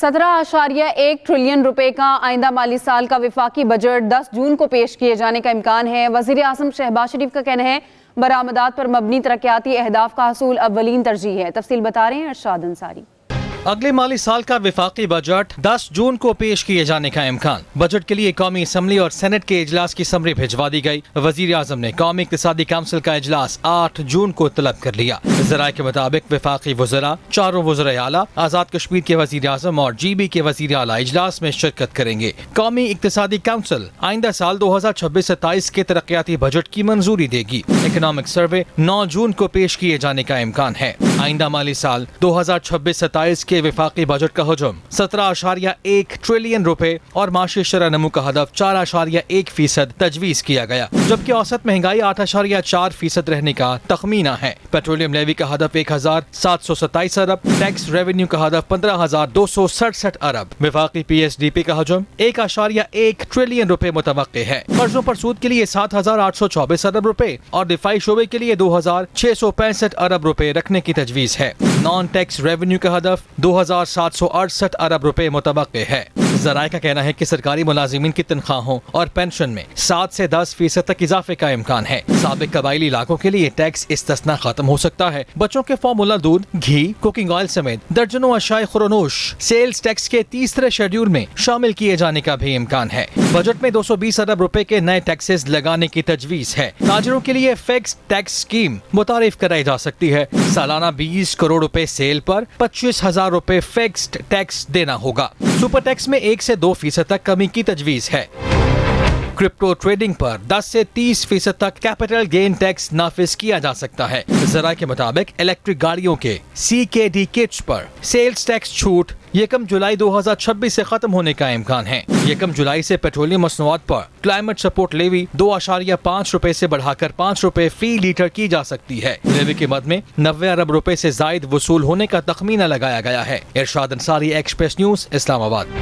17.1 trillion रुपए का आइंदा माली साल का वफाकी बजट 10 जून को पेश किए जाने का इम्कान है। वज़ीर आज़म शहबाज शरीफ का कहना है बरामदात पर मबनी तरक्याती अहदाफ का हसूल अव्वलीन तरजीह है। तफसील बता रहे हैं अरशाद अंसारी। अगले माली साल का वफाकी बजट 10 जून को पेश किए जाने का इम्कान। बजट के लिए कौमी असम्बली और सेनेट के इजलास की समरी भिजवा दी गई। वजीर आजम ने कौमी इक्तिसादी काउंसिल का इजलास 8 जून को तलब कर लिया। ज़राए के मुताबिक वफाकी वज़रा, चारों वज़राए आला, आज़ाद कश्मीर के वजीर आजम और GB के वजीर आला इजलास में शिरकत करेंगे। कौमी इक्तिसादी काउंसिल आइंदा साल 2026-27 के तरक्याती बजट की मंजूरी देगी। इकनॉमिक सर्वे 9 जून को पेश किए जाने का इम्कान है। आइंदा माली साल 2026-27 के वफाकी बजट का हजम 17.1 ट्रिलियन रुपए और माशी शरह नमू का हदफ 4.1% तजवीज किया गया, जबकि औसत महंगाई 8.4% रहने का तखमीना है। पेट्रोलियम लेवी का हदफ 1,727 अरब, टैक्स रेवेन्यू का हदफ 15,267 अरब। वफाकी PSDP का हजम 1.1 ट्रिलियन रुपए मुतवक्के है। कर्जों पर सूद के लिए 7,824 अरब रुपए और दिफाई शोबे के लिए 2,665 अरब रुपए रखने की तजवीज है। नॉन टैक्स रेवेन्यू का हदफ 2,768 अरब रुपए मुतवक्के है। ज़राए का कहना है कि सरकारी मुलाजिमीन की तनख्वाहों और पेंशन में 7 से 10% तक इजाफे का इम्कान है। साबिक कबायली इलाकों के लिए टैक्स इस्तिस्ना खत्म हो सकता है। बच्चों के फॉर्मूला दूध, घी, कुकिंग ऑयल समेत दर्जनों अशाए खुरनोश सेल्स टैक्स के तीसरे शेड्यूल में शामिल किए जाने का भी इम्कान है। बजट में 220 अरब रुपए के नए टैक्सेस लगाने की तजवीज है। ताजरों के लिए फिक्स टैक्स स्कीम मुतारिफ कराई जा सकती है। सालाना 20 करोड़ रुपए सेल पर 25,000 रुपए फिक्स्ड टैक्स देना होगा। सुपर टैक्स में 1 से 2% तक कमी की तजवीज है। क्रिप्टो ट्रेडिंग पर 10 से 30% तक कैपिटल गेन टैक्स नाफिज किया जा सकता है। ज़राए के मुताबिक इलेक्ट्रिक गाड़ियों के CKD किट्स पर सेल्स टैक्स छूट 1 जुलाई 2026 से खत्म होने का इम्कान है। 1 जुलाई से पेट्रोलियम मसनूआत पर क्लाइमेट सपोर्ट लेवी 2.5 रुपए से बढ़ाकर 5 रुपए फी लीटर की जा सकती है। लेवी की मद में 90 अरब रुपए से जायद वसूल होने का तखमीना लगाया गया है। इरशाद अंसारी, एक्सप्रेस न्यूज, इस्लामाबाद।